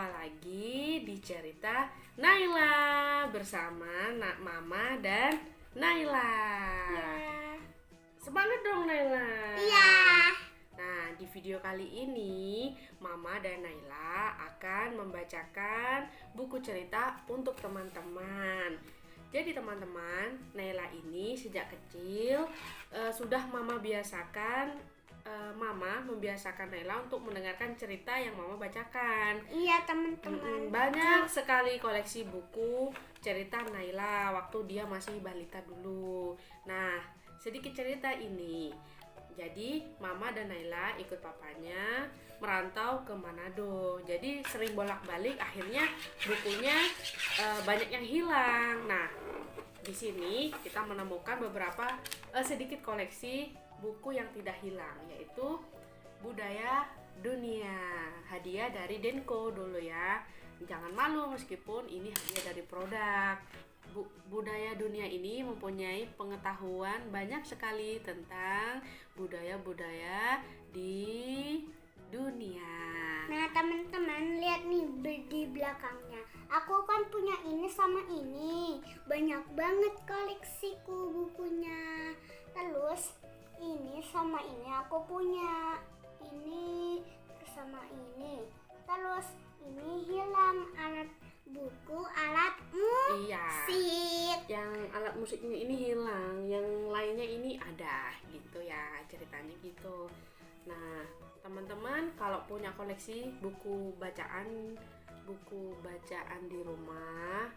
Jumpa lagi di cerita Naila bersama Mama dan Naila. Ya. Semangat dong Naila. Iya. Nah, di video kali ini Mama dan Naila akan membacakan buku cerita untuk teman-teman. Jadi teman-teman, Naila ini sejak kecil sudah Mama biasakan. Mama membiasakan Naila untuk mendengarkan cerita yang Mama bacakan. Iya teman-teman. Banyak sekali koleksi buku cerita Naila waktu dia masih balita dulu. Nah, sedikit cerita ini. Jadi Mama dan Naila ikut papanya merantau ke Manado. Jadi sering bolak-balik, akhirnya bukunya banyak yang hilang. Nah, di sini kita menemukan beberapa sedikit koleksi buku yang tidak hilang, yaitu Budaya Dunia, hadiah dari Denko dulu ya. Jangan malu meskipun ini hadiah dari produk. Budaya Dunia ini mempunyai pengetahuan banyak sekali tentang budaya-budaya di dunia. Nah teman-teman, lihat nih di belakangnya. Aku kan punya ini sama ini. Banyak banget koleksiku bukunya. Terus ini sama ini aku punya. Ini sama ini. Terus ini hilang alat musik. Iya. Yang alat musiknya ini hilang, yang lainnya ini ada gitu ya, ceritanya gitu. Nah, teman-teman kalau punya koleksi buku bacaan di rumah,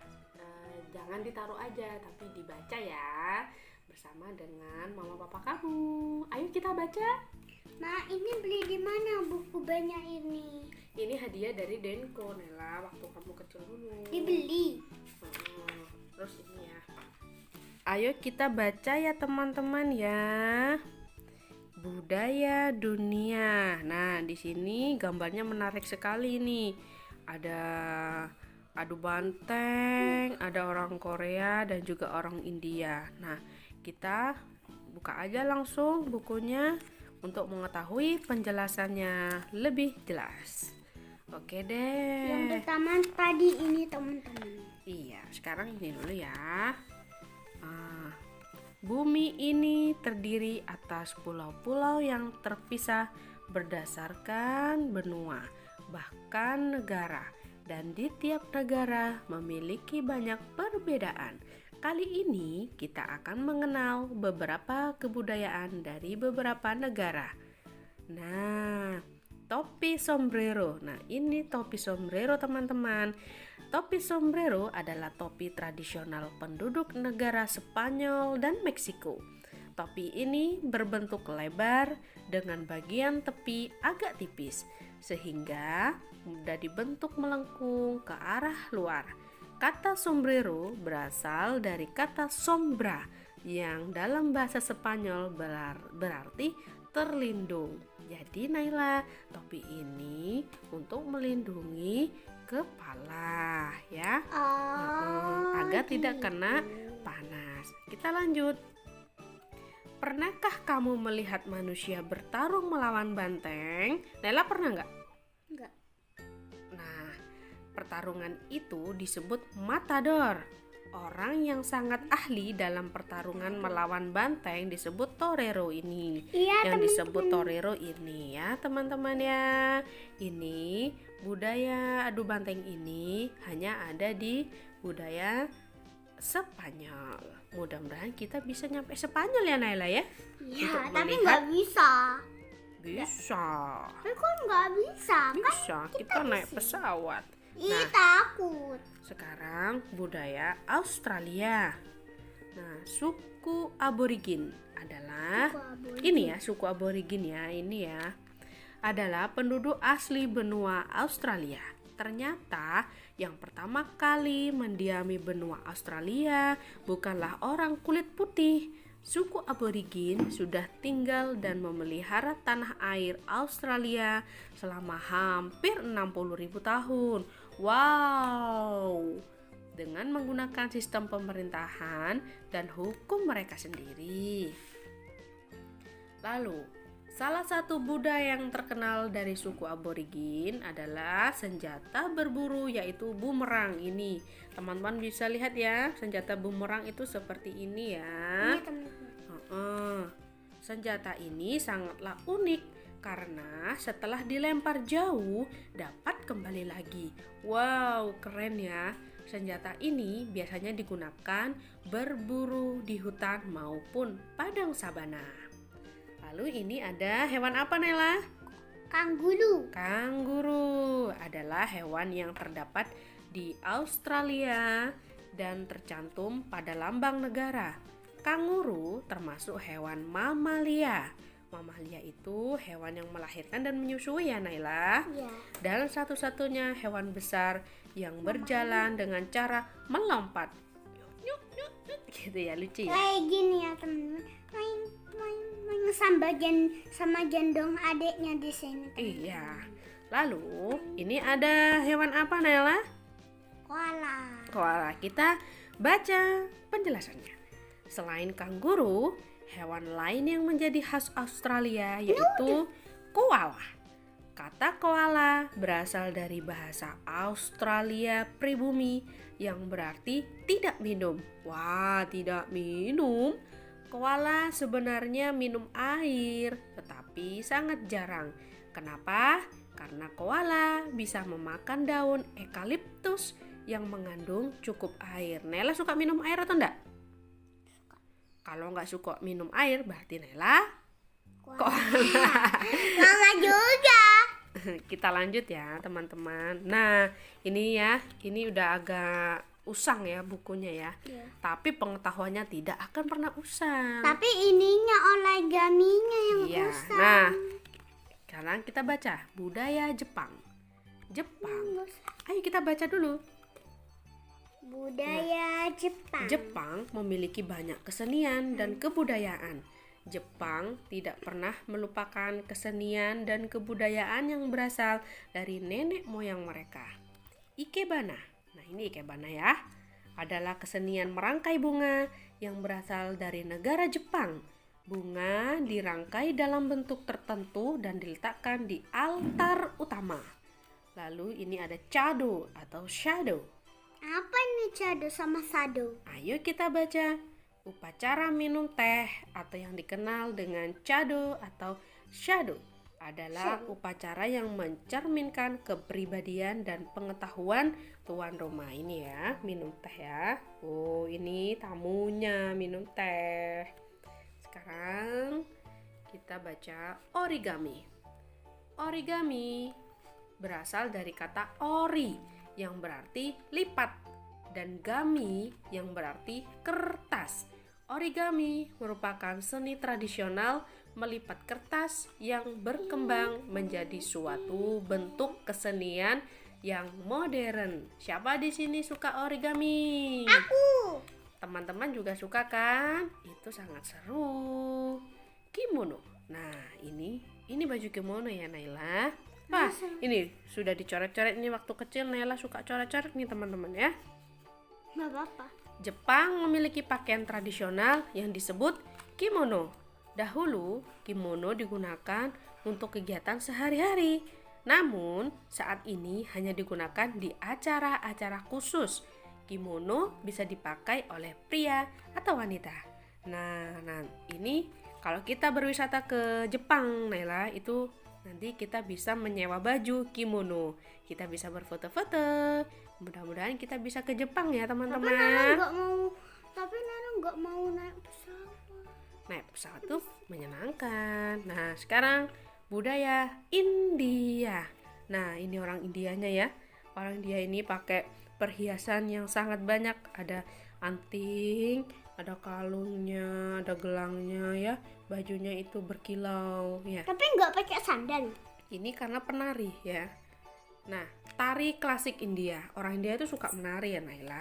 jangan ditaruh aja tapi dibaca ya bersama dengan mama papa kamu. Ayo kita baca. Nah, ini beli di mana buku banyak ini? Ini hadiah dari Denko, Nela, waktu kamu kecil dulu. Dibeli. Terus ini ya. Ayo kita baca ya teman-teman ya. Budaya Dunia. Nah, di sini gambarnya menarik sekali nih. Ada adu banteng, ada orang Korea dan juga orang India. Nah, kita buka aja langsung bukunya untuk mengetahui penjelasannya lebih jelas. Oke deh. Yang pertama tadi ini teman-teman. Iya, sekarang ini dulu ya. Bumi ini terdiri atas pulau-pulau yang terpisah berdasarkan benua, bahkan negara. Dan di tiap negara memiliki banyak perbedaan. Kali ini kita akan mengenal beberapa kebudayaan dari beberapa negara. Nah, topi sombrero. Nah, ini topi sombrero teman-teman. Topi sombrero adalah topi tradisional penduduk negara Spanyol dan Meksiko. Topi ini berbentuk lebar dengan bagian tepi agak tipis, sehingga mudah dibentuk melengkung ke arah luar. Kata sombrero berasal dari kata sombra yang dalam bahasa Spanyol berarti terlindung. Jadi Naila, topi ini untuk melindungi kepala ya, agar tidak kena panas. Kita lanjut. Pernahkah kamu melihat manusia bertarung melawan banteng? Naila pernah nggak? Enggak. Nah, pertarungan itu disebut matador. Orang yang sangat ahli dalam pertarungan melawan banteng disebut torero ini. Iya, yang disebut torero ini ya teman-teman ya. Ini budaya adu banteng ini hanya ada di budaya Spanyol. Mudah-mudahan kita bisa nyampe Spanyol ya Naila ya. Iya, tapi nggak bisa. Bisa. Tapi kok nggak bisa? Bisa. Kan Kita naik pesawat. Ih, takut. Sekarang budaya Australia. Nah, suku aborigin adalah suku aborigin ya, ini ya. Adalah penduduk asli benua Australia. Ternyata yang pertama kali mendiami benua Australia bukanlah orang kulit putih. Suku aborigin sudah tinggal dan memelihara tanah air Australia selama hampir 60.000 tahun. Wow! Dengan menggunakan sistem pemerintahan dan hukum mereka sendiri. Lalu, Salah satu budaya yang terkenal dari suku aborigin adalah senjata berburu, yaitu bumerang. Ini teman-teman bisa lihat ya, senjata bumerang itu seperti ini ya. Ini teman-teman. Senjata ini sangatlah unik karena setelah dilempar jauh dapat kembali lagi. Wow, keren ya. Senjata ini biasanya digunakan berburu di hutan maupun padang sabana. Lalu ini ada hewan apa, Nela? Kanguru. Kanguru adalah hewan yang terdapat di Australia dan tercantum pada lambang negara. Kanguru termasuk hewan mamalia. Mamalia itu hewan yang melahirkan dan menyusui ya, Naila. Ya. Dan satu-satunya hewan besar yang berjalan dengan cara melompat. Nyuk, nyuk, nyuk. Gitu ya, lucu ya. Kayak gini ya teman-teman. Main sama gendong adiknya di sini. Iya. Lalu ini ada hewan apa, Nela? Koala. Koala. Kita baca penjelasannya. Selain kanguru, hewan lain yang menjadi khas Australia yaitu koala. Kata koala berasal dari bahasa Australia pribumi yang berarti tidak minum. Wah, tidak minum. Koala sebenarnya minum air, tetapi sangat jarang. Kenapa? Karena koala bisa memakan daun eukaliptus yang mengandung cukup air. Nela suka minum air atau enggak? Kalau nggak suka minum air, berarti Nela koala. Mama juga. Kita lanjut ya, teman-teman. Nah, ini ya, ini udah agak usang ya bukunya ya. Iya. Tapi pengetahuannya tidak akan pernah usang. Tapi ininya oregaminya yang Iya. usang. Nah, sekarang kita baca budaya Jepang. Jepang. Ayo kita baca dulu. Budaya Jepang. Jepang memiliki banyak kesenian dan kebudayaan. Jepang tidak pernah melupakan kesenian dan kebudayaan yang berasal dari nenek moyang mereka. Ikebana. Nah, ini ikebana ya. Adalah kesenian merangkai bunga yang berasal dari negara Jepang. Bunga dirangkai dalam bentuk tertentu dan diletakkan di altar utama. Lalu ini ada chado atau shadow. Apa ini chado sama sado? Ayo kita baca. Upacara minum teh atau yang dikenal dengan chado atau shadow adalah upacara yang mencerminkan kepribadian dan pengetahuan tuan rumah. Ini ya, minum teh ya. Oh, ini tamunya minum teh. Sekarang kita baca origami. Origami berasal dari kata ori yang berarti lipat dan gami yang berarti kertas. Origami merupakan seni tradisional melipat kertas yang berkembang menjadi suatu bentuk kesenian yang modern. Siapa di sini suka origami? Aku. Teman-teman juga suka kan? Itu sangat seru. Kimono. Nah, ini baju kimono ya, Naila. Wah, ini sudah dicoret-coret. Ini waktu kecil Naila suka coret-coret nih, teman-teman ya. Nggak apa-apa. Jepang memiliki pakaian tradisional yang disebut kimono. Dahulu, kimono digunakan untuk kegiatan sehari-hari. Namun, saat ini hanya digunakan di acara-acara khusus. Kimono bisa dipakai oleh pria atau wanita. Nah, ini kalau kita berwisata ke Jepang, Naila, itu nanti kita bisa menyewa baju kimono. Kita bisa berfoto-foto. Mudah-mudahan kita bisa ke Jepang ya, teman-teman. Tapi Nana nggak mau naik pesawat. Naik pesawat tuh menyenangkan. Nah, sekarang budaya India. Nah, ini orang Indianya ya. Orang India ini pakai perhiasan yang sangat banyak. Ada anting, ada kalungnya, ada gelangnya ya. Bajunya itu berkilau ya. Tapi nggak pakai sandal. Ini karena penari ya. Nah, tari klasik India. Orang India itu suka menari ya, Naila.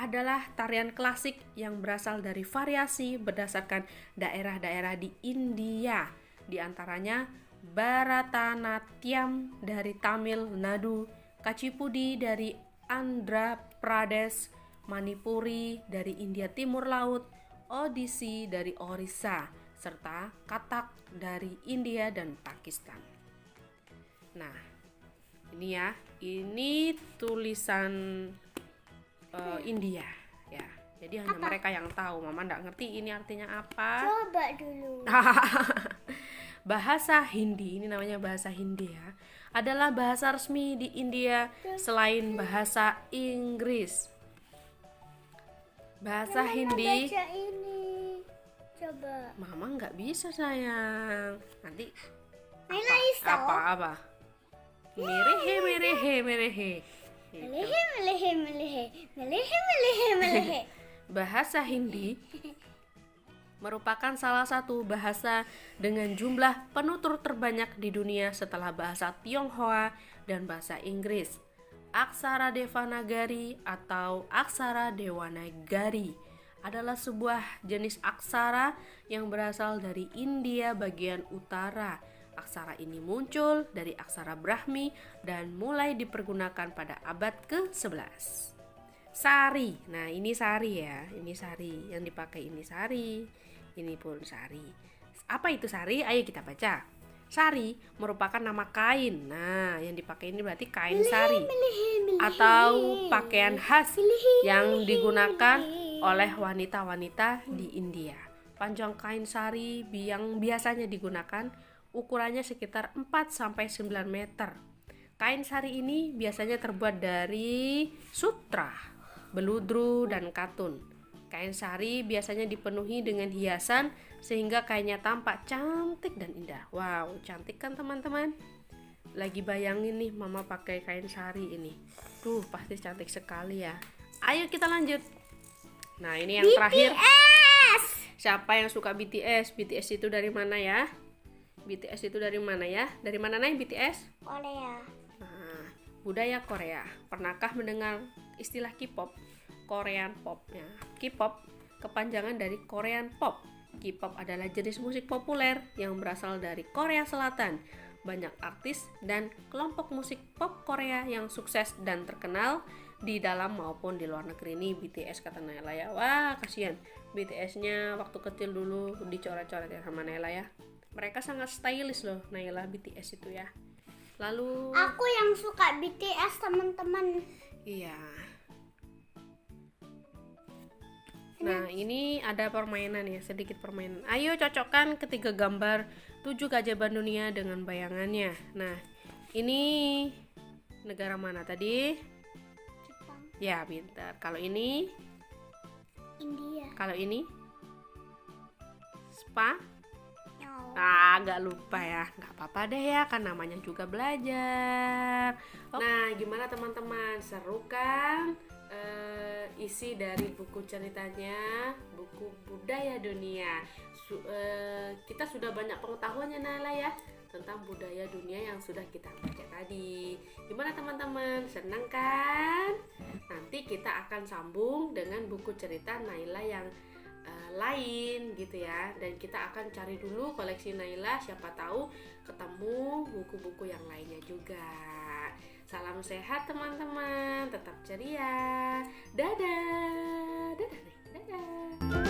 Adalah tarian klasik yang berasal dari variasi berdasarkan daerah-daerah di India. Di antaranya Bharatanatyam dari Tamil Nadu, Kachipudi dari Andhra Pradesh, Manipuri dari India Timur Laut, Odissi dari Orissa, serta Katak dari India dan Pakistan. Nah, ini ya, ini tulisan India ya. Jadi hanya mereka yang tahu. Mama nggak ngerti ini artinya apa. Coba dulu. Bahasa Hindi, ini namanya bahasa Hindi ya, adalah bahasa resmi di India selain bahasa Inggris. Bahasa Hindi. Baca ini. Coba. Mama nggak bisa sayang. Nanti Naila bisa. apa? Merehe merehe merehe. Melehe, melehe, melehe. Melehe, melehe, melehe. Bahasa Hindi merupakan salah satu bahasa dengan jumlah penutur terbanyak di dunia setelah bahasa Tionghoa dan bahasa Inggris. Aksara Devanagari atau aksara Dewanagari adalah sebuah jenis aksara yang berasal dari India bagian utara. Aksara ini muncul dari aksara Brahmi dan mulai dipergunakan pada abad ke-11. Sari, nah ini sari ya, ini sari yang dipakai, ini sari, ini pun sari. Apa itu sari? Ayo kita baca. Sari merupakan nama kain. Nah, yang dipakai ini berarti kain sari atau pakaian khas yang digunakan oleh wanita-wanita di India. Panjang kain sari yang biasanya digunakan ukurannya sekitar 4-9 meter. Kain sari ini biasanya terbuat dari sutra, beludru, dan katun. Kain sari biasanya dipenuhi dengan hiasan sehingga kainnya tampak cantik dan indah. Wow, cantik kan teman-teman? Lagi bayangin nih mama pakai kain sari ini. Duh, pasti cantik sekali ya. Ayo kita lanjut. Nah, ini yang terakhir. Siapa yang suka BTS? BTS itu dari mana ya? BTS itu dari mana ya? Dari mana nih BTS? Korea. Nah, budaya Korea. Pernahkah mendengar istilah K-pop? Korean pop ya. K-pop kepanjangan dari Korean pop. K-pop adalah jenis musik populer yang berasal dari Korea Selatan. Banyak artis dan kelompok musik pop Korea yang sukses dan terkenal di dalam maupun di luar negeri. Nih BTS kata Naila ya. Wah, kasihan. BTS-nya waktu kecil dulu dicoret-coret ya sama Naila ya. Mereka sangat stylish loh Naila, BTS itu ya. Lalu aku yang suka BTS teman-teman. Iya. Nah, ini ada permainan ya, sedikit permainan. Ayo cocokkan ketiga gambar 7 keajaiban dunia dengan bayangannya. Nah, ini negara mana tadi? Jepang. Ya, pintar. Kalau ini? India. Kalau ini? Spa? No. Agak lupa ya. Nggak apa-apa deh ya, kan namanya juga belajar. Nah, gimana teman-teman? Seru kan? Isi dari buku ceritanya, buku budaya dunia. Kita sudah banyak pengetahuannya Nala ya tentang budaya dunia yang sudah kita baca tadi. Gimana teman-teman? Senang kan? Nanti kita akan sambung dengan buku cerita Naila yang lain gitu ya, dan kita akan cari dulu koleksi Naila, siapa tahu ketemu buku-buku yang lainnya juga. Salam sehat teman-teman, tetap ceria. Dadah. Dadah nih. Dadah.